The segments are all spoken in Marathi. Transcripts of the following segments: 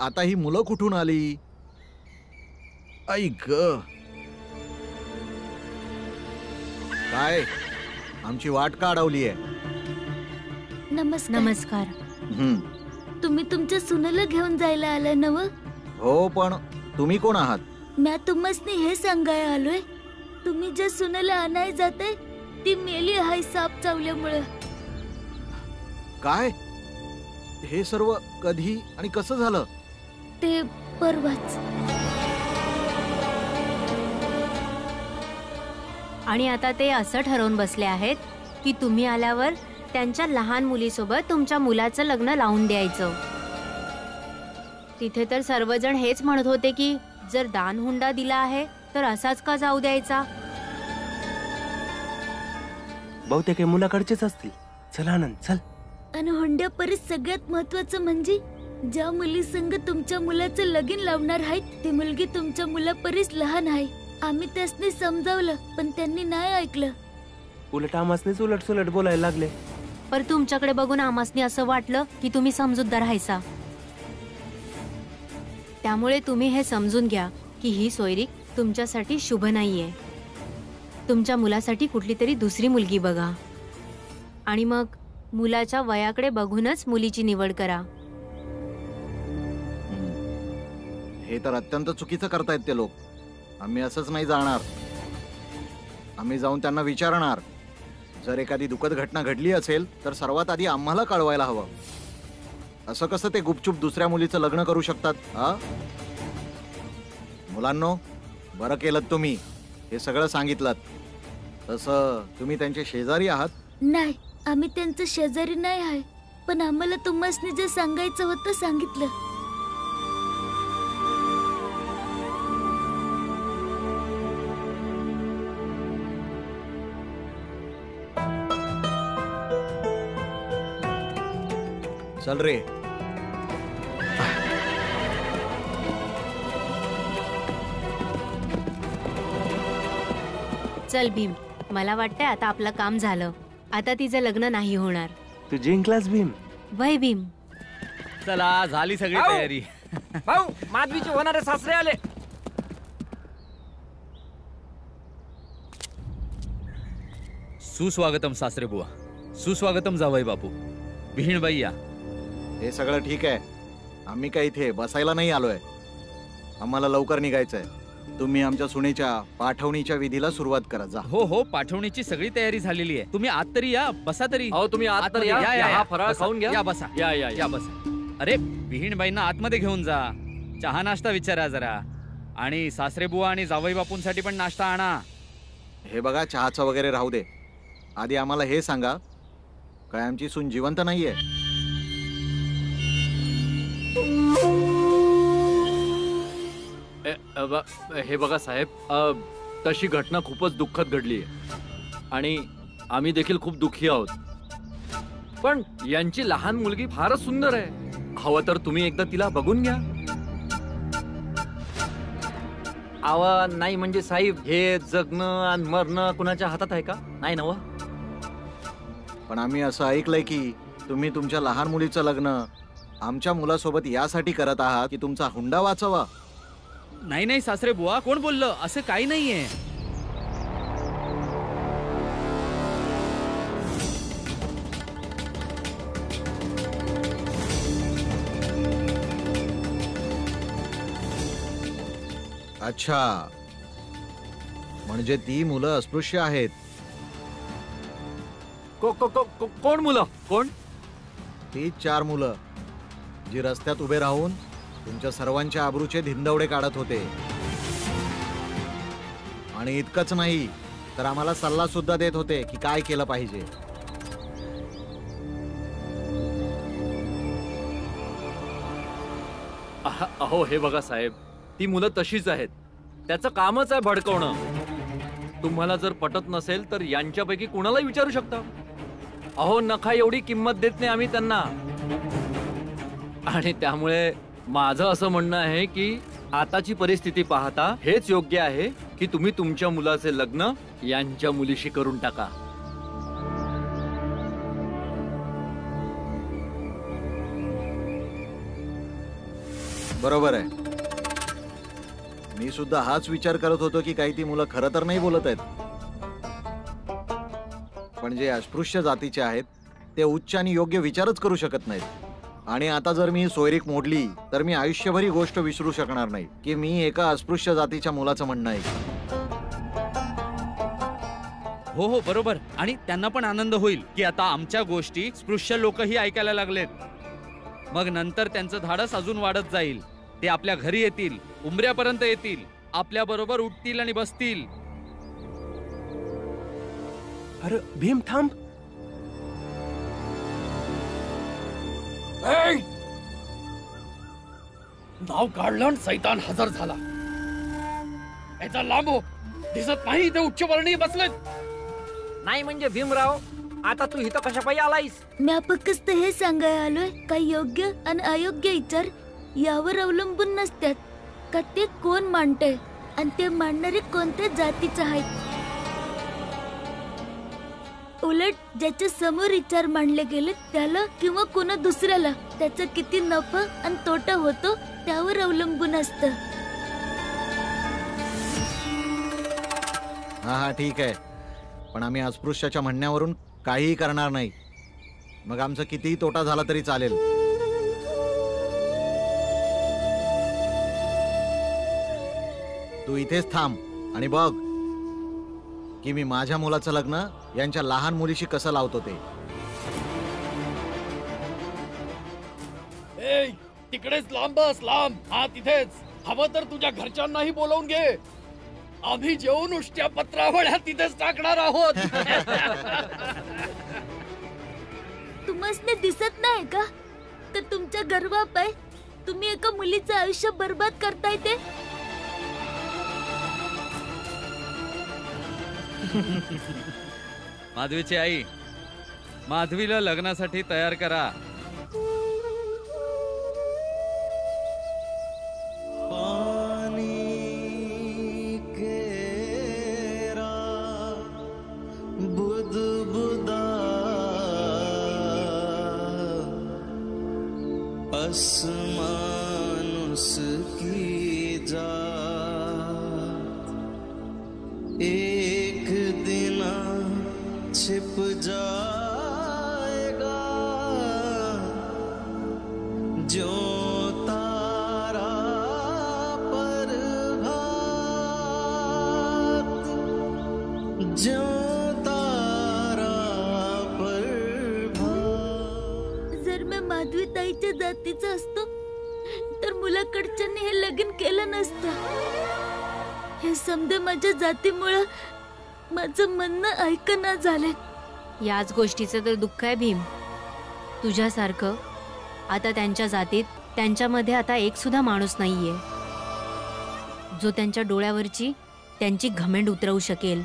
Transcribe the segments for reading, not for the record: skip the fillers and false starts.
आता ही मुलं कुठून आली? आई ग, काय आमची वाट का अडवली आहे? नमस्कार. नमस्कार. तुम्ही तुमच्या सुनेला घेऊन जायला आलाय नव? हो, पण तुम्ही कोण आहात? म्या तुम्हाला हे सांगाय आलोय, तुम्ही ज्या सुनेला आणाय जाताय ती मेली आहे साप चावल्यामुळे. काय? हे सर्व कधी आणि कसं झालं? ते परवाच. आणि आता ते असं ठरवून बसले आहेत की तुम्ही आल्यावर त्यांच्या लहान मुलीसोबत तुमच्या मुलाचं लग्न लावून द्यायचं. तिथे तर सर्वजण हेच म्हणत होते की जर दान हुंडा दिला आहे तर असाच का जाऊ द्यायचा. बहुतेक मुलाकडचेच असतील. चल आनंद, चल. आणि हुंड्या परीस सगळ्यात महत्वाचं म्हणजे ज्या मुली संग तुमच्या मुलाचं लगीन लावणार आहेत ती मुलगी तुमच्या मुलापरीस लहान आहे. आम्ही त्यासनी समजावलं पण त्यांनी नाही ऐकलं. उलट आमासनीच उलट सुलट बोलायला लागले. पर तुमच्याकडे बघून आमासनी असं वाटलं की तुम्ही समजूतदार हायसा. त्यामुळे तुम्ही हे समजून घ्या की ही सोयरीक तुमच्यासाठी शुभ नाहीये. तुमच्या मुलासाठी कुठली तरी दुसरी मुलगी बघा आणि मग मुलाच्या वयाकडे बघूनच मुलीची निवड करा. हे तर अत्यंत चुकीचं करतायत ते लोक. आम्ही असंच नाही जाणार. आम्ही जाऊन त्यांना विचारणार. जर एखादी दुःखद घटना घडली असेल तर सर्वात आधी आम्हाला कळवायला हवं. असं कसं ते गुपचूप दुसऱ्या मुलीचं लग्न करू शकतात? मुलांनो, बरं केलं तुम्ही हे सगळं सांगितलं. तसं तुम्ही त्यांचे शेजारी आहात? नाही, आम्ही त्यांचं शेजारी नाही आहे, पण आम्हाला तुम्हाला जे सांगायचं होतं सांगितलं. चल रे. चल भीम, मला वाटतंय आता आपलं काम झालं. आता तिचं लग्न नाही होणार. तू जिंकलास भीम. वय भीम. चला, झाली सगळी तयारी. भाऊ, माधवीचे होणारे सासरे आले. सुस्वागतम सासरे बुवा. सुस्वागतम जावई बापू. विहीणबाई या. हे सगळं ठीक आहे. आम्ही काय इथे बसायला नाही आलोय. आम्हाला लवकर निघायचंय. तुम्ही आमच्या सुनेच्या पाठवणीच्या विधीला सुरुवात करा. जा. हो हो, पाठवणीची सगळी तयारी झालेली आहे. तुम्ही आत तरी या, बसा तरी. हो, तुम्ही आत तर या. हा फराळ खाऊन घ्या. या बसा. या या या बसा. अरे, विहीणबाईंना आतमध्ये घेऊन जा. चहा नाश्ता विचारा जरा. आणि सासरे बुवा आणि जावई बापूंसाठी पण नाश्ता आणा. हे बघा, चहाचं वगैरे राहू दे. आधी आम्हाला हे सांगा, काय आमची सून जिवंत नाहीये? हे बघा साहेब, तशी घटना खूपच दुःखद घडली आहे आणि आम्ही देखील खूप दुःखी आहोत. पण यांची लहान मुलगी फारच सुंदर आहे. हवं तर तुम्ही एकदा तिला बघून घ्या. आवा नाही म्हणजे साहेब, हे जगणं आणि मरणं कुणाच्या हातात आहे का? नाही नव. पण आम्ही असं ऐकलंय की तुम्ही तुमच्या लहान मुलीचं लग्न आमच्या मुलासोबत यासाठी करत आहात की तुमचा हुंडा वाचवा. नाही नाही सासरे बुवा, कोण बोललं? असं काही नाहीये. अच्छा, म्हणजे ती मुलं अस्पृश्य आहेत. कोण मुलं? कोण? ती 4 मुलं जी रस्त्यात उभे राहून तुमच्या सर्वांच्या आबरूचे धिंदवडे काढत होते. आणि इतकंच नाही तर आम्हाला सल्ला सुद्धा देत होते की काय केलं पाहिजे. अहो हे बघा साहेब, ती मुलं तशीच आहेत. त्याचं कामच आहे भडकवणं. तुम्हाला जर पटत नसेल तर यांच्यापैकी कुणालाही विचारू शकता. अहो नखा एवढी किंमत देत नाही आम्ही त्यांना. आणि त्यामुळे माझं असं म्हणणं आहे की आताची परिस्थिती पाहता हेच योग्य आहे की तुम्ही तुमच्या मुलाचे लग्न यांच्या मुलीशी करून टाका. बरोबर आहे. मी सुद्धा हाच विचार करत होतो की काही ती मुलं खरं तर नाही बोलत आहेत, पण जे अस्पृश्य जातीचे आहेत ते उच्च आणि योग्य विचारच करू शकत नाहीत. आणि आता जर मी सोयरीक मोडली तर मी आयुष्यभर ही गोष्ट विसरू शकणार नाही की मी एका अस्पृश्य जातीच्या मुलाचं म्हणणं आहे. हो हो बरोबर. आणि त्यांना पण आनंद होईल की आता आमच्या गोष्टी स्पृश्य लोकही ऐकायला लागलेत. मग नंतर त्यांचं धाडस अजून वाढत जाईल. ते आपल्या घरी येतील, उंबऱ्यापर्यंत येतील, आपल्या बरोबर उठतील आणि बसतील. अरे भीम थांब. नाव काढलं आणि सैतान हजर झाला. याचा लांब हो. दिसत नाही इथे उच्चवर्णीय बसलेत. नाही म्हणजे भीमराव, आता तू इथं कशा पायी आलायस? म्या फक्त हे सांगायला आलोय, काही योग्य आणि अयोग्य विचार यावर अवलंबून नसतात का ते कोण मांडते आणि ते मांडणारे कोणत्या जातीचे आहेत. उलट ज्याच्या समोर विचार मांडले गेले त्याला किंवा कोणा दुसऱ्याला त्याचा किती नफा आणि तोटा होतो त्यावर अवलंबून असतं. हा ठीक आहे, पण आम्ही अस्पृश्याच्या म्हणण्यावरून काहीही करणार नाही. मग आमचा कितीही तोटा झाला तरी चालेल. तू इथेच थांब आणि बघ की मी माझ्या मुलाचं लग्न यांच्या लहान मुलीशी कसं लावतो ते. तिकडेच लांब बस, लांब. हा तिथेच. हवं तर तुझ्या घरच्यांनाही बोलवून घे. आम्ही जेवून उष्ट्या पत्रावळ्या तिथेच टाकणार आहोत. तुम्हाला दिसत नाही का तर तुमच्या गर्वात आहे तुम्ही एका मुलीचं आयुष्य बर्बाद करताय ते. माधवीची आई, माधवीला लग्नासाठी तयार करा. एक दिन छिप जाएगा जो तारा प्रभात, जो तारा प्रभात. जर मी माधवी ताईच्या जातीचा असतो तर मुलाकडच्यांनी हे लगीन केलं नसतं. हे समजे माझ्या जातीमुळे माझं म्हणणं ऐकणं झालंय. याच गोष्टीचं तर दुःख आहे भीम. तुझ्यासारखं आता त्यांच्या जातीत त्यांच्यामध्ये आता एक सुद्धा माणूस नाहीये जो त्यांच्या डोळ्यावरची त्यांची घमेंड उतरवू शकेल.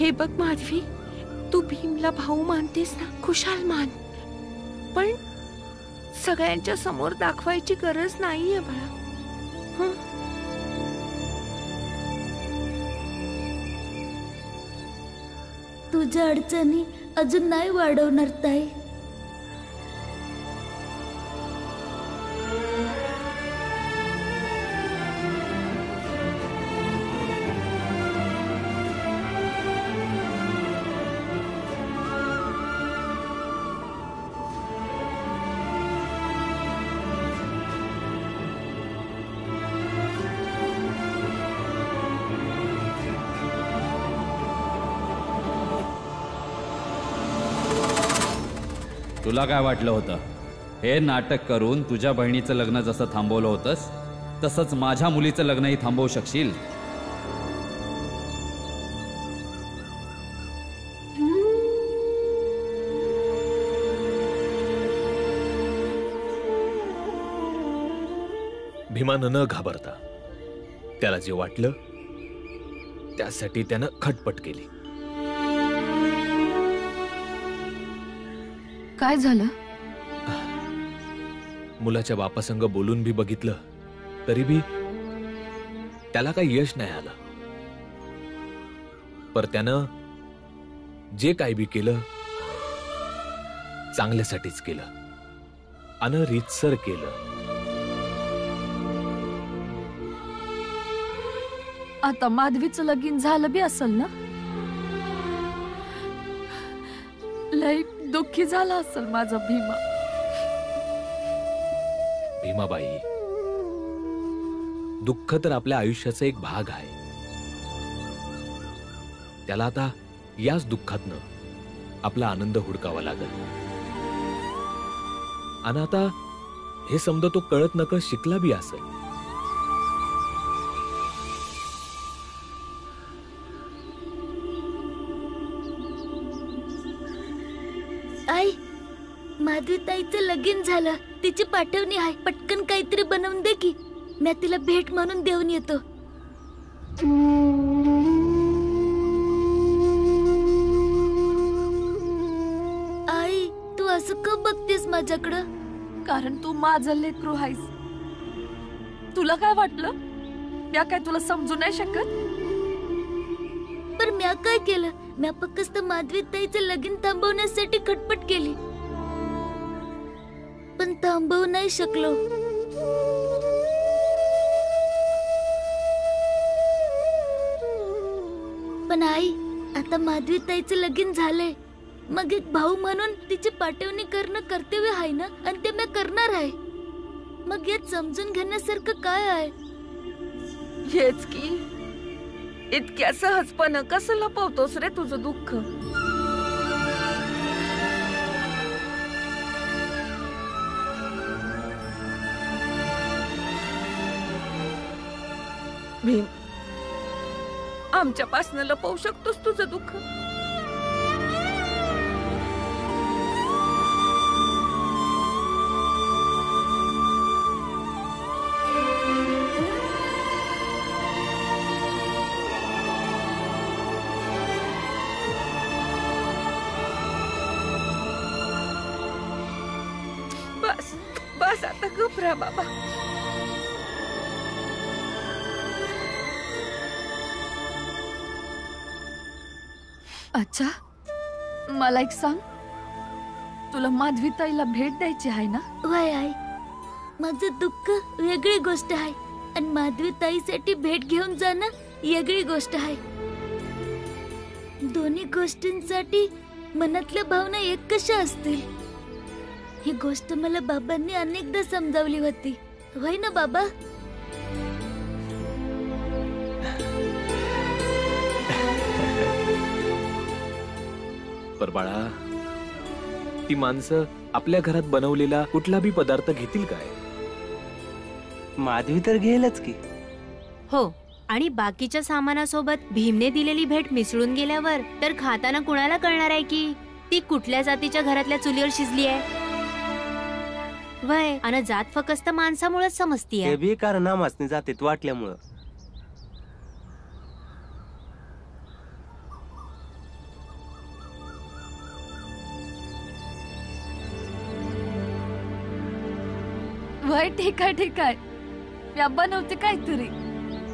हे बघ माधवी, तू भीमला भाऊ मानतेस ना, खुशाल मान, पण सगळ्यांच्या समोर दाखवायची गरज नाहीये बाळा. हं? तुझ्या अडचणी अजून नाही वाढवणार ताई. तुला काय वाटलं होतं? हे नाटक करून तुझ्या बहिणीचं लग्न जसं थांबवलं होतंस तसंच माझ्या मुलीचं लग्नही थांबवू शकशील? भीमानं न घाबरता त्याला जे वाटलं त्यासाठी त्यानं खटपट केली. काय झालं? मुलाच्या बापासंग बोलून बी बघितलं तरी बी त्याला काही यश नाही आलं. पर त्यानं जे काय बी केलं चांगल्यासाठीच केलं आणि रीतसर केलं. आता माधवीचं लगीन झालं बी असेल ना? लय दुःखी झाला असेल माझा भीमा. भीमाबाई, दुःख तर आपल्या आयुष्याचा एक भाग आहे. त्याला आता याच दुःखातनं आपला आनंद हुडकावा लागल. आणि आता हे समजा तो कळत नकळत शिकला बी असेल. आई, माधवी ताईचं लगीन झालं, तिची पाठवणी आहे. पटकन काहीतरी बनवून दे की, मी तिला भेट म्हणून देऊन येतो. आई, तू असं का बघतेस माझ्याकडं? कारण तू माझं लेकरू आहेस. तुला काय वाटलं मी काय तुला समजू नाही शकत? पण म्या काय केलं? म्या फक्त माधवी ताईचं लगीन थांबवण्यासाठी खटपट केली, पण थांबवू नाही शकलो. पण आई, आता माधवी ताईचं लगीन झालंय, मग एक भाऊ म्हणून तिची पाठवणी करणं कर्तव्य आहे ना, आणि ते मी करणार आहे. मग यात समजून घेण्यासारखं काय आहे? हेच की, इतक्या सहजपणे कसं लपवतोस रे तुझं दुःख? भीम, आमच्यापासनं लपवू शकतोस तुझं दुःख? बस बस, आता गप राहा बाबा. अच्छा, मला एक सांग, तुला माधवी ताईला भेट द्यायची आहे ना? वय आई, माझं दुःख वेगळी गोष्ट आहे, आणि माधवी ताईसाठी भेट घेऊन जाणं वेगळी गोष्ट आहे. दोन्ही गोष्टींसाठी मनातल्या भावना एक कशा असतील? ही गोष्ट मला बाबांनी अनेकदा समजावली होती, होय ना बाबा? पर बाळा, ती माणसं आपल्या घरात बनवलेला कुठला बी पदार्थ घेतील काय? माधवी तर घेईलच की. हो, आणि बाकीच्या सामानासोबत भीमने दिलेली भेट मिसळून गेल्यावर तर खाताना कुणाला कळणार आहे की ती कुठल्या जातीच्या घरातल्या चुलीवर शिजली आहे? वय, आणि जात फक्त माणसामुळेच समजतीये. ते बी कारणामासने जातीत वाटल्यामुळं. वय ठीक आहे या बनवते काहीतरी.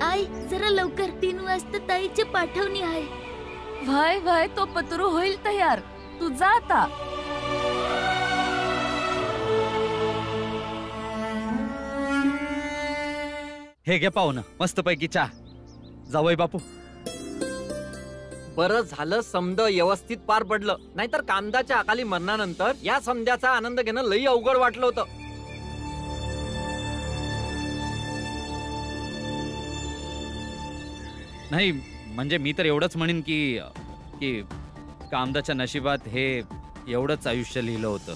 आई जरा लवकर, 3 वाजता ताईची पाठवणी आहे. वय तो पतरू होईल तयार. तू जा आता. हे घे पाहुणं, मस्तपैकी चहा. जावई बापू. बरं झालं समद व्यवस्थित पार पडलं, नाहीतर कामदाच्या अकाली मरणानंतर या समध्याचा आनंद घेणं लई अवघड वाटलं होतं. नाही म्हणजे मी तर एवढंच म्हणेन की की कामदाच्या नशिबात हे एवढंच आयुष्य लिहिलं होतं.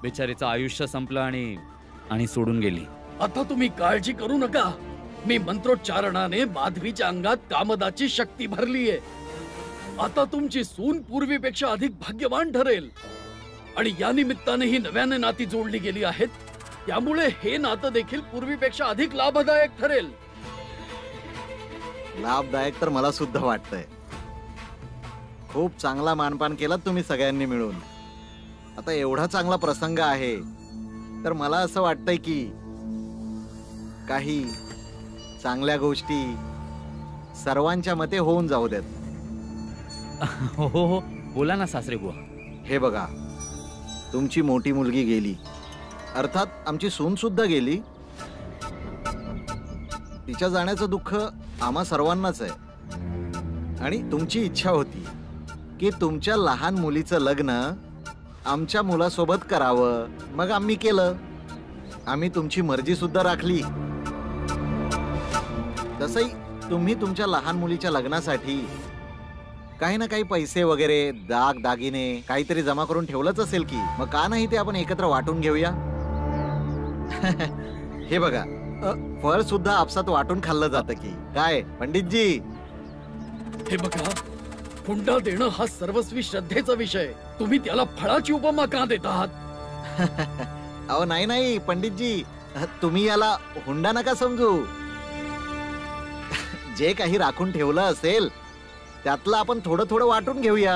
बिचारीचं आयुष्य संपलं आणि सोडून गेली. आता तुम्ही काळजी करू नका. मी मंत्रोच्चारणाने माधवीच्या अंगात कामदाची शक्ती भरलीये. आता तुमची सून पूर्वीपेक्षा अधिक भाग्यवान ठरेल आणि या निमित्ताने ही नव्याने नाती जोडली गेली आहेत. त्यामुळे हे नातं देखील पूर्वीपेक्षा अधिक लाभदायक ठरेल. लाभदायक तर मला सुद्धा वाटतंय. खूप चांगला मानपान केलात तुम्ही सगळ्यांनी मिळून. आता एवढा चांगला प्रसंग आहे तर मला असं वाटतंय की काही चांगल्या गोष्टी सर्वांच्या मते होऊन जाऊ देत. हो बोला ना सासरे बुवा. हे बघा, तुमची मोठी मुलगी गेली, अर्थात आमची सून सुद्धा गेली. तिच्या जाण्याचं दुःख आम्हा सर्वांनाच आहे. आणि तुमची इच्छा होती की तुमच्या लहान मुलीचं लग्न आमच्या मुलासोबत करावं. मग आम्ही केलं. आम्ही तुमची मर्जी सुद्धा राखली. तसंही तुम्ही तुमच्या लहान मुलीच्या लग्नासाठी काही ना काही पैसे वगैरे, दागिने काहीतरी जमा करून ठेवलंच असेल की. मग का नाही ते आपण एकत्र वाटून घेऊया. हे बघा, फळ सुद्धा आपसात वाटून खाल्लं जातं की काय पंडितजी. हे बघा, हुंडा देणं हा सर्वस्वी श्रद्धेचा विषय. तुम्ही त्याला फळाची उपमा का देत आहात? अहो नाही पंडितजी, तुम्ही याला हुंडा नका समजू. जे काही राखून ठेवलं असेल त्यातलं आपण थोडं थोडं वाटून घेऊया.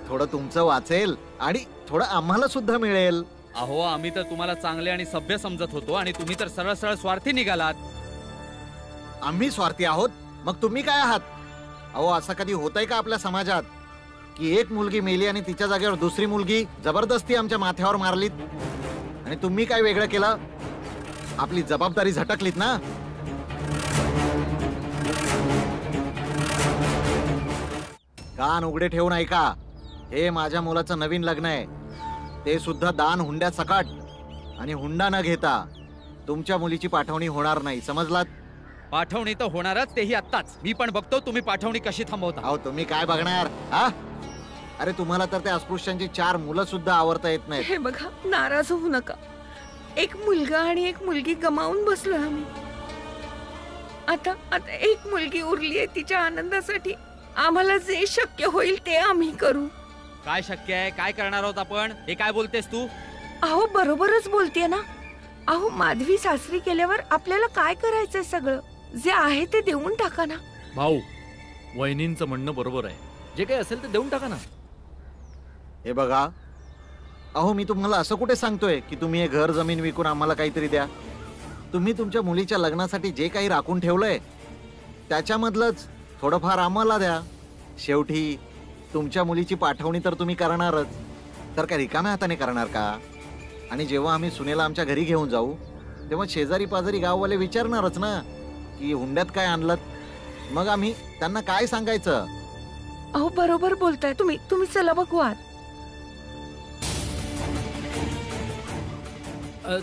थोडं तुमचं वाचेल आणि थोडं आम्हाला सुद्धा मिळेल. अहो आम्ही तर तुम्हाला चांगले आणि सभ्य समजत होतो आणि तुम्ही तर सरळ सरळ स्वार्थी निघालात. आम्ही स्वार्थी आहोत? मग तुम्ही काय आहात? अहो असं कधी होतंय का आपल्या समाजात की एक मुलगी मेली आणि तिच्या जागेवर दुसरी मुलगी जबरदस्ती आमच्या माथ्यावर मारलीत आणि तुम्ही काय वेगळं केलं? आपली जबाबदारी झटकलीत ना. कान उघडे ठेवून ऐका. हे माझ्या मुलाचं नवीन लग्न आहे, ते सुद्धा दान हुंड्या सकट. आणि हुंडा न घेता तुमच्या मुलीची पाठवणी होणार नाही, समजलात? पाठवणी तर होणारच, तेही आत्ताच. मी पण बघतो तुम्ही पाठवणी कशी थांबवता. अहो तुम्ही काय बघणार? हा, अरे तुम्हाला तर त्या अस्पृश्यांची 4 मुलं सुद्धा आवरता येत नाही. हे बघा, नाराज होऊ नका. एक मुलगा आणि एक मुलगी गमावून बसलो आम्ही. आता एक मुलगी उरली आहे. तिच्या आनंदासाठी आम्हाला जे शक्य होईल ते आम्ही करू. काय शक्य आहे? काय करणार आहोत आपण? हे काय बोलतेस तू? अहो बरोबरच बोलतेय ना. अहो माधवी सासरी केल्यावर आपल्याला काय करायचंय? सगळं जे आहे ते देऊन टाका ना. भाऊ, वहिनींचं म्हणणं बरोबर आहे. जे काही असेल ते देऊन टाका ना. हे बघा, अहो मी तुम्हाला असं कुठे सांगतोय की तुम्ही हे घर जमीन विकून आम्हाला काहीतरी द्या. तुम्ही तुमच्या मुलीच्या लग्नासाठी जे काही राखून ठेवलंय त्याच्यामधलंच थोडंफार आम्हाला द्या. शेवटी तुमच्या मुलीची पाठवणी तर तुम्ही करणारच, तर काय रिकाम्या हाताने करणार का? आणि जेव्हा आम्ही सुनेला आमच्या घरी घेऊन जाऊ तेव्हा शेजारी पाजारी गाववाले विचारणारच ना की हुंड्यात काय आणलं. मग आम्ही त्यांना काय सांगायचं? अहो बरोबर बोलताय तुम्ही. चला बघू आत.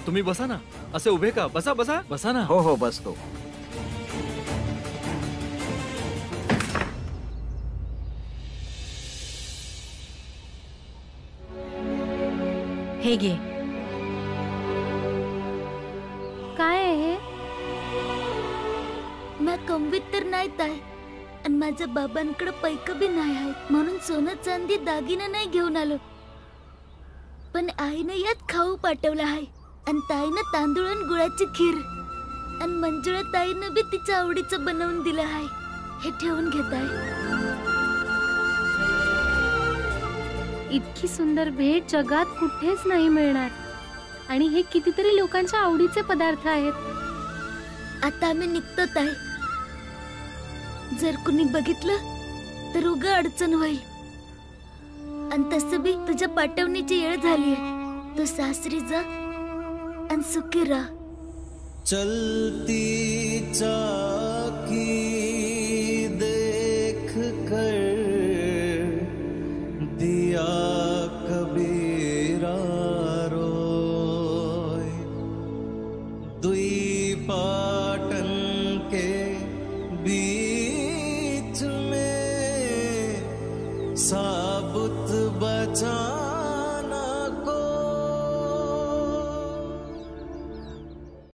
तुम्ही बसा ना. असे उभे का? बसा ना. हो बसतो. हे घे. काय आहे हे? मी कमवीत तर नाहीत आहे आणि माझ्या बाबांकडे पैक बी नाही आहेत, म्हणून सोनं चांदी दागिने नाही घेऊन आलो. पण आईने यात खाऊ पाठवला आहे आणि ताईनं तांदूळ आणि गुळाची खीर आणि मंजुळा ताईनं बी तिच्या आवडीचं बनवून दिलं आहे. हे ठेवून घेत आहे. इतकी सुंदर भेट जगात कुठेच नाही मिळणार आणि हे कितीतरी लोकांच्या आवडीचे पदार्थ आहेत. आता आम्ही निघतोत आहे. जर कुणी बघितलं तर उगा अडचण होईल. आणि तसं बी तुझ्या पाठवणीची वेळ झालीये. तू सासरी जा आणि सुखी राहा. चलती चाकी देख कर दिया कबीरा रोय. दुई पाटन के बीच में साबुत बचा